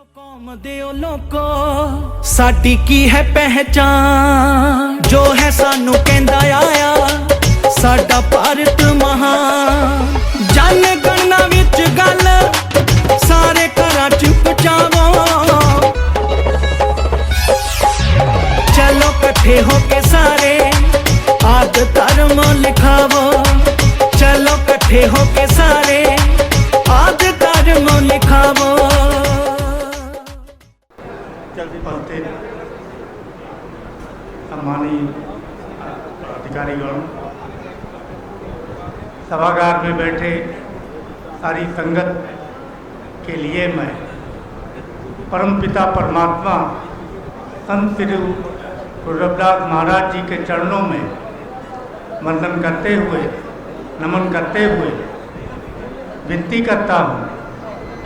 कौम दियो लोको साडी की है पहचान जो है सानू कहंदा आया साडा भारत महान जन गणना विच गल सारे घरां च पहुंचावो चलो कट्ठे होके सारे आद धर्म लिखावो चलो कट्ठे होके सारे आद धर्म लिखावो। उपस्थित सम्मानीय अधिकारीगण, सभागार में बैठे सारी संगत के लिए मैं परमपिता परमात्मा संत श्री गुरु रविदास महाराज जी के चरणों में वंदन करते हुए नमन करते हुए विनती करता हूँ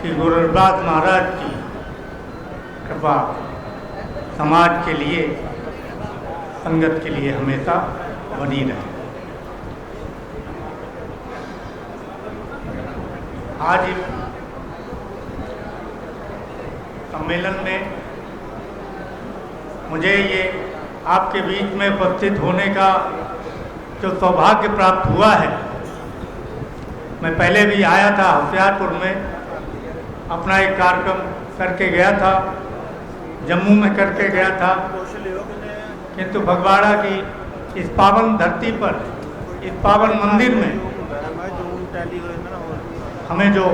कि गुरु रविदास महाराज की कृपा समाज के लिए संगत के लिए हमेशा बनी रहे। आज इस सम्मेलन में मुझे ये आपके बीच में उपस्थित होने का जो सौभाग्य प्राप्त हुआ है, मैं पहले भी आया था होशियारपुर में, अपना एक कार्यक्रम करके गया था, जम्मू में करके गया था, किंतु फगवाड़ा की इस पावन धरती पर इस पावन मंदिर में हमें जो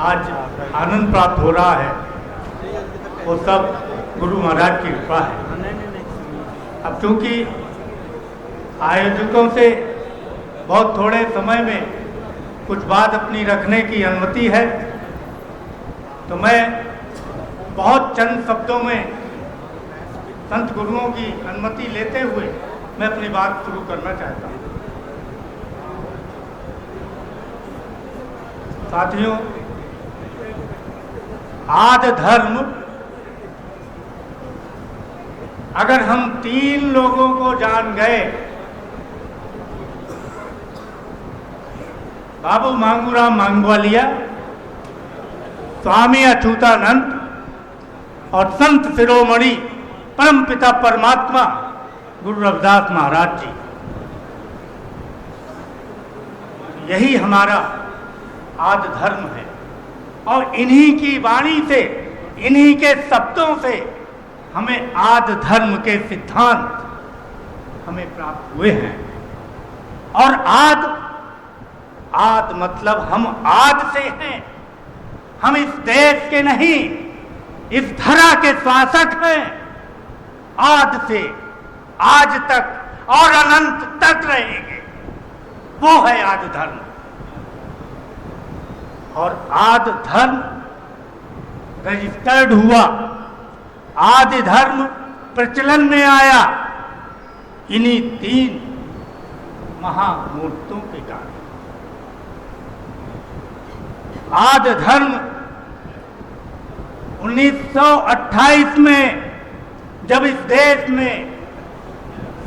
आज आनंद प्राप्त हो रहा है वो सब गुरु महाराज की कृपा है। अब चूंकि आयोजकों से बहुत थोड़े समय में कुछ बात अपनी रखने की अनुमति है, तो मैं बहुत चंद शब्दों में संत गुरुओं की अनुमति लेते हुए मैं अपनी बात शुरू करना चाहता हूँ। साथियों, आदि धर्म अगर हम 3 लोगों को जान गए, बाबू मांगूराम मांगवालिया, स्वामी अच्युतानंद और संत शिरोमणि परमपिता परमात्मा गुरु रविदास महाराज जी, यही हमारा आदि धर्म है। और इन्हीं की वाणी से, इन्हीं के शब्दों से हमें आदि धर्म के सिद्धांत हमें प्राप्त हुए हैं। और आद मतलब हम आद से हैं, हम इस देश के नहीं, इस धरा के शासक हैं। आद से आज तक और अनंत तक रहेंगे, वो है आदि धर्म। और आदि धर्म रजिस्टर्ड हुआ, आदि धर्म प्रचलन में आया इन्हीं 3 महामूर्तों के कारण। आदि धर्म 1928 में जब इस देश में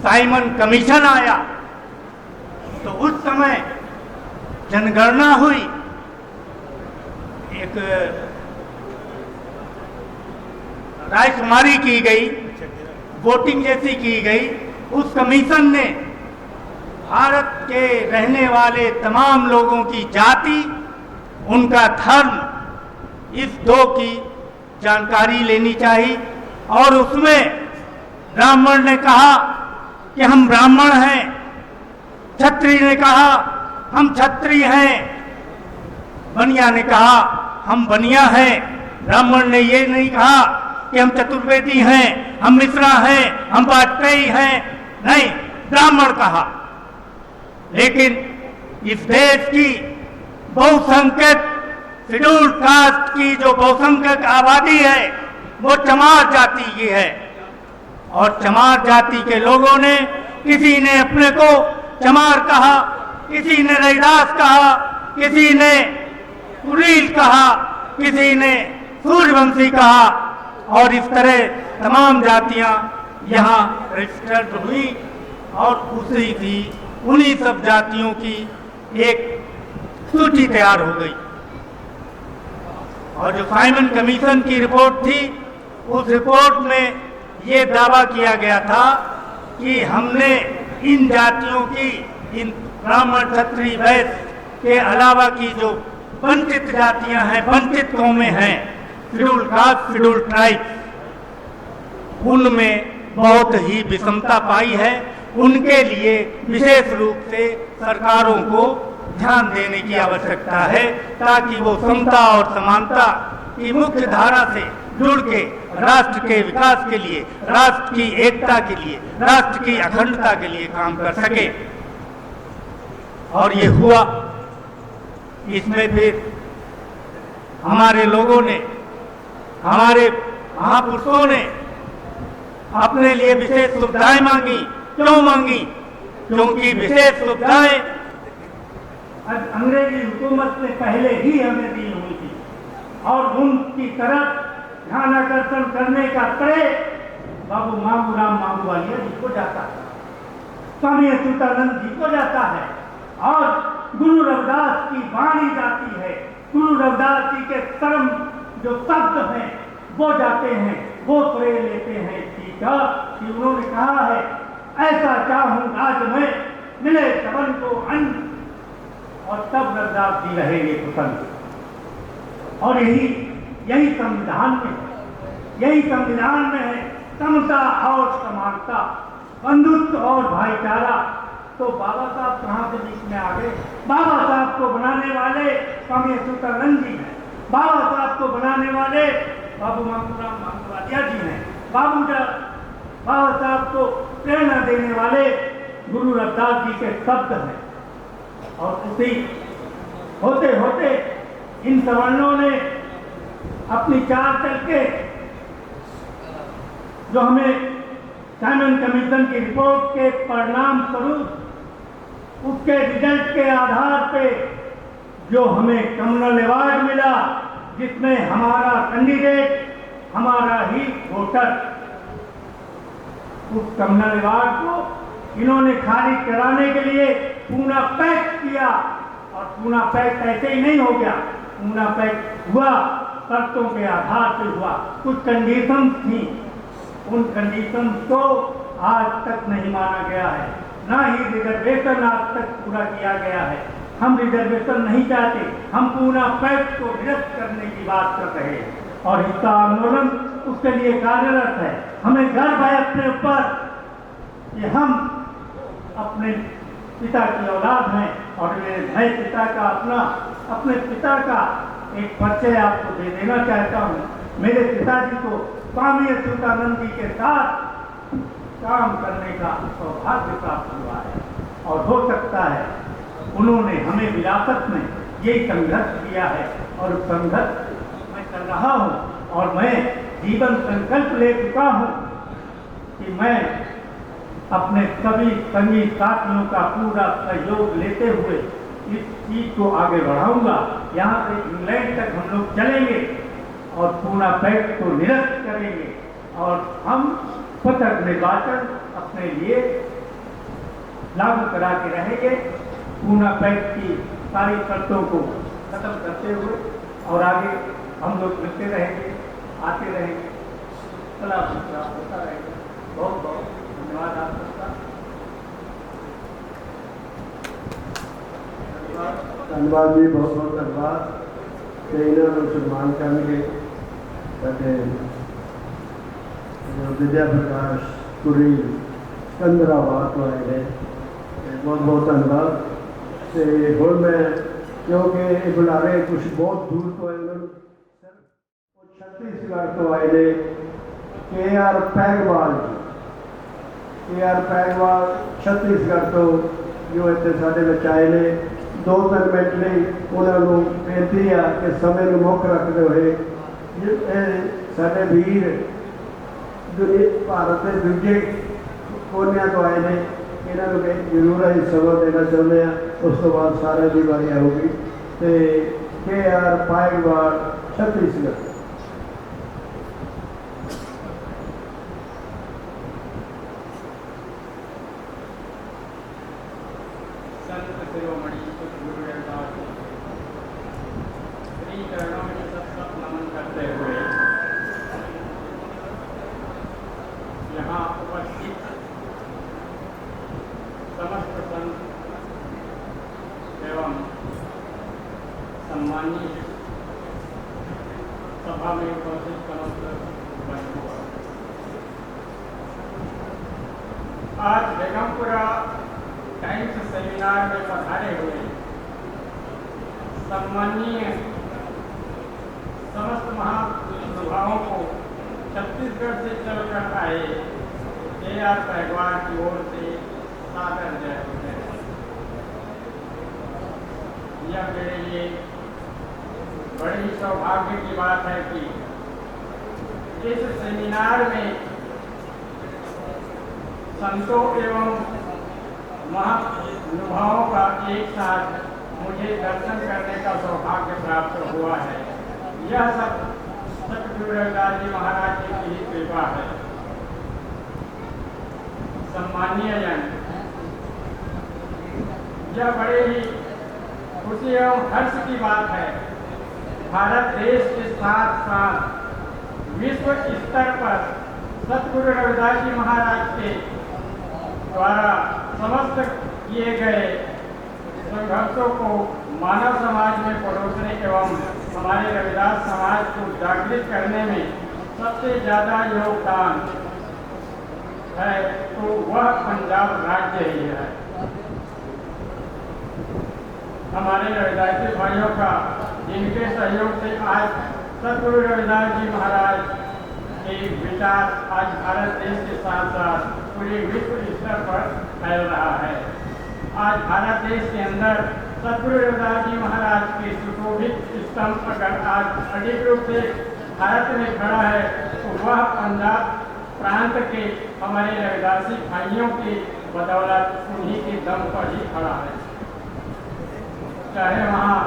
साइमन कमीशन आया तो उस समय जनगणना हुई, एक रायशुमारी की गई, वोटिंग जैसी की गई। उस कमीशन ने भारत के रहने वाले तमाम लोगों की जाति, उनका धर्म, इस 2 की जानकारी लेनी चाहिए। और उसमें ब्राह्मण ने कहा कि हम ब्राह्मण हैं, क्षत्रिय ने कहा हम क्षत्रिय हैं, बनिया ने कहा हम बनिया हैं। ब्राह्मण ने ये नहीं कहा कि हम चतुर्वेदी हैं, हम मिश्रा हैं, हम वाजपेयी हैं, नहीं, ब्राह्मण कहा। लेकिन इस देश की बहुसंख्यक शेड्यूल्ड कास्ट की जो बहुसंख्यक आबादी है वो चमार जाति की है। और चमार जाति के लोगों ने, किसी ने अपने को चमार कहा, किसी ने रैदास कहा, किसी ने कुरील कहा, किसी ने सूर्यवंशी कहा, और इस तरह तमाम जातियां यहाँ रजिस्टर्ड हुई। और उसी थी उन्हीं सब जातियों की एक सूची तैयार हो गई। और जो साइमन कमीशन की रिपोर्ट थी, उस रिपोर्ट में ये दावा किया गया था कि हमने इन जातियों की, इन ब्राह्मण क्षत्रिय वैश्य के अलावा की जो वंचित जातियां हैं, वंचित कौमें हैं, शेड्यूल कास्ट, शेड्यूल ट्राइब, उनमें बहुत ही विषमता पाई है। उनके लिए विशेष रूप से सरकारों को ध्यान देने की आवश्यकता है, ताकि वो समता और समानता की मुख्य धारा से जुड़ के राष्ट्र के विकास के लिए, राष्ट्र की एकता के लिए, राष्ट्र की अखंडता के लिए काम कर सके। और ये हुआ। इसमें फिर हमारे लोगों ने, हमारे महापुरुषों ने अपने लिए विशेष सुविधाएं मांगी। क्यों मांगी? क्योंकि विशेष सुविधाएं अंग्रेजी हुकूमत ने पहले ही हमें दी हुई थी और उनकी तरफ ध्यान आकर्षण करने का श्रेय बाबू मांगूराम मांगूवालिया जी को जाता है, स्वामी अच्युतानंद जी को जाता है, और गुरु रविदास की वाणी जाती है। गुरु रविदास जी के कर्म जो शब्द हैं वो जाते हैं, वो श्रेय लेते हैं इस चीज का कि उन्होंने कहा है, ऐसा चाहूं राज में मिले सबन को अन्न, और तब रविदास जी रहेंगे प्रसन्न। और यही संविधान में है, यही संविधान में है समता और समानता, बंधुत्व और भाईचारा। तो बाबा साहब कहाँ से बीच में आ गए? बाबा साहब को बनाने वाले स्वामी अच्युतानंद जी हैं, बाबा साहब को बनाने वाले बाबू मांगूराम मांगूवालिया जी हैं, बाबा साहब को प्रेरणा देने वाले गुरु रविदास जी के शब्द हैं। और उसी होते होते इन सवर्णों ने अपनी चाल चल के जो हमें साइमन कमीशन की रिपोर्ट के परिणाम स्वरूप, उसके रिजल्ट के आधार पे जो हमें कम्युनल अवार्ड मिला, जिसमें हमारा कैंडिडेट, हमारा ही वोटर, उस कम्युनल अवार्ड को इन्होंने खारिज कराने के लिए पूना पैक किया। और पूना पैक ऐसे ही नहीं हो गया, पूना पैक हुआ, शर्तों के आधार पर हुआ। कुछ कंडीशन थी, उन कंडीशन को आज तक नहीं माना गया है, ना ही रिजर्वेशन आज तक पूरा किया गया है। हम रिजर्वेशन नहीं चाहते, हम पूना पैक को निरस्त करने की बात कर रहे हैं और इसका आंदोलन उसके लिए कार्यरत है। हमें गर्व है अपने ऊपर कि हम अपने पिता की औलाद हैं, और मैं पिता का अपने पिता का एक परिचय आपको दे देना चाहता हूँ। मेरे पिताजी को स्वामी अच्युतानंद जी के साथ काम करने का सौभाग्य प्राप्त हुआ है, और हो सकता है उन्होंने हमें विरासत में यही संघर्ष किया है, और उस संघर्ष मैं कर रहा हूँ। और मैं जीवन संकल्प ले चुका हूँ कि मैं अपने सभी संगी साथियों का पूरा सहयोग लेते हुए इस चीज को आगे बढ़ाऊंगा। यहाँ से इंग्लैंड तक हम लोग चलेंगे और पूना पैक्ट को निरस्त करेंगे, और हम स्वतंत्र निर्वाचन अपने लिए लागू करा के रहेंगे, पूना पैक्ट की सारी शर्तों को खत्म करते हुए, और आगे हम लोग मिलते रहेंगे, आते रहेंगे, सलाह होता रहेगा। बहुत बहुत धन्यवाद आप सबका। धन्यवाद जी, बहुत बहुत धन्यवाद कि इन्होंने सम्मान करके विद्या प्रकाश पुरी सिकंदराबाद तो आए हैं, बहुत बहुत धन्यवाद। तो हुण मैं क्योंकि बुलारे कुछ बहुत दूर तो आए, उन्होंने छत्तीसगढ़ तो आए ने KR पैगवाल जी, KR पैगवाल छत्तीसगढ़ तो जो इतने साढ़े बच्चे आए ने। 2-3 मिनट नहीं उन्होंने बेनती है कि समय में मुख रखते हुए साढ़े वीर भारत के दूजे कोनिया तो आए ने, इन्होंने जरूर अं समा देना चाहते हैं। उस तो बाद सारे की बारी आऊगी। तो KR पैगवाल छत्तीसगढ़। शिरोमणि गुरु रविदास श्री करुणामणि सत्संग सभा में उपस्थित समस्त बंधुओं, आज बेगमपुरा टाइम्स सेमिनार में पधारे हुए सम्मानीय समस्त महानुभावों को छत्तीसगढ़ से चलकर आए KR पैगवार की ओर से सादर जय होते हैं। यह मेरे लिए बड़ी सौभाग्य की बात है कि इस सेमिनार में संतों एवं महानुभावों का एक साथ मुझे दर्शन करने का सौभाग्य प्राप्त हुआ है। यह सब सतगुरु रविदास जी महाराज जी की ही कृपा है। सम्मानीय जन, यह बड़े ही खुशी एवं हर्ष की बात है। भारत देश के साथ साथ विश्व स्तर पर सतगुरु रविदास जी महाराज के द्वारा समस्त किए गए संघर्षों को मानव समाज में परोसने एवं हमारे रविदास समाज को जागृत करने में सबसे ज़्यादा योगदान है तो वह पंजाब राज्य ही है। हमारे रविदासी भाइयों का जिनके सहयोग से आज सतगुरु रविदास जी महाराज के विचार आज भारत देश के साथ साथ पूरे विश्व स्तर पर फैल रहा है। आज भारत देश के अंदर सतगुरु रविदास जी महाराज के सुशोभित स्तंभ अगर आज अधिक रूप से भारत में खड़ा है तो वह पंजाब प्रांत के हमारे रविदासी भाइयों की बदौलत उन्हीं के दम पर ही खड़ा है। चाहे वहाँ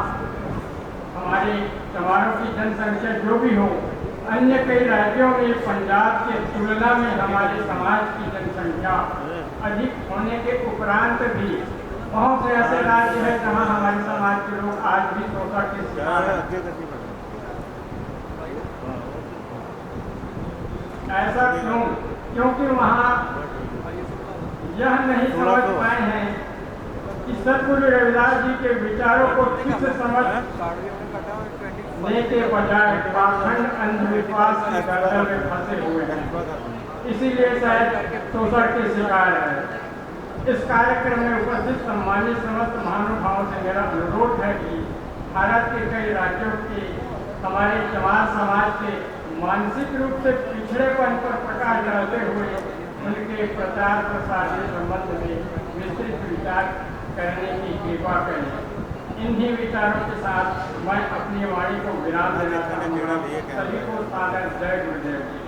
हमारी चमारों की जनसंख्या जो भी हो, अन्य कई राज्यों में पंजाब के तुलना में हमारे समाज की जनसंख्या अधिक होने के उपरांत भी बहुत से ऐसे राज्य हैं जहां हमारे समाज के लोग आज भी शोषण के शिकार हैं। ऐसा क्यों? क्योंकि वहाँ यह नहीं समझ पाए हैं कि सतगुरु रविदास जी के विचारों को ठीक से समझने के बजाय पाखंड अंधविश्वास के गर्दन में फंसे हुए हैं, इसीलिए शायद शोषण के शिकार है। इस कार्यक्रम में उपस्थित सम्मानित समस्त महानुभावों से मेरा अनुरोध है कि भारत के कई राज्यों के हमारे चमार समाज के मानसिक रूप से पिछड़ेपन पर प्रकाश डालते हुए उनके प्रचार प्रसार के संबंध में विस्तृत विचार करने की कृपा करें। इन्हीं विचारों के साथ मैं अपनी वाणी को विराम देना चाहूँगा। सभी को सादर जय गुरुदेव जी।